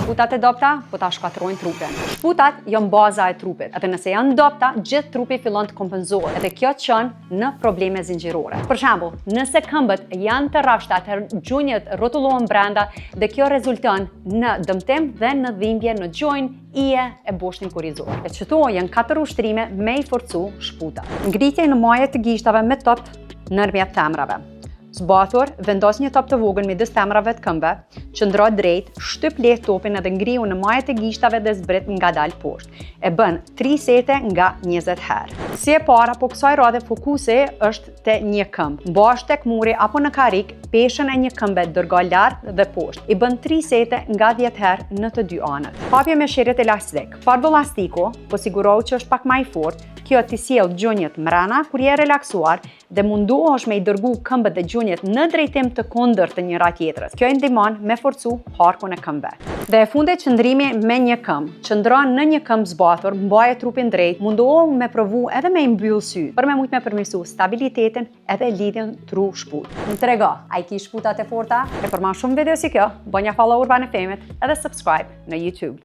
Shputat e dobta po ta shkatrojnë trupin. Shputat janë baza e trupit, edhe nëse janë dobta, gjithë trupi fillon të kompenzohet, edhe kjo çon në probleme zinxhirore. Për shembull, nëse këmbët janë të rrafshta, atëherë gjunjët rrotullohen brenda dhe kjo rezulton në dëmtim dhe në dhimbje në gjojnë, ije e boshnin kurizor. E këto janë 4 ushtrime me i forcu shputat. Ngritje në maje të gishtave me top nërmjet temrave. Zbathur, vendos një top të vogël midis temrave të këmbëve, qëndro drejt, shtyp lehtë topin edhe ngrihu në majet e gishtave dhe zbrit ngadalë poshtë. E bën 3 sete nga 20 herë. Si e para, po kësaj radhe fokusi është te një këmbë. Mbash tek muri apo në karik, peshën e një këmbe dërgo lart dhe poshtë. I bën 3 sete nga 10 herë në të dy anët. Hapje me shirjet elastik. Fardo elastiku, po sigurohu që është pak më i fortë. Kjo t'i sjell gjunjët mrena kur je relaksuar dhe munduohesh me i dërgu këmbët dhe gjunjët në drejtim të kundërt të njëra tjetrës. Kjo i ndihmon me forcu harkun e këmbëve. Dhe e fundit qëndrimi me një këmbë. Qëndro në një këmbë zbathur, mbaje trupin drejt, munduohu me provu edhe me i mbyll syt, për me mujt me përmirësu stabilitetin edhe lidhjen tru shput. Më trego, a i ki shputat e forta? E për ma shumë video si kjo, bëj një follow Urban FM edhe subscribe në YouTube.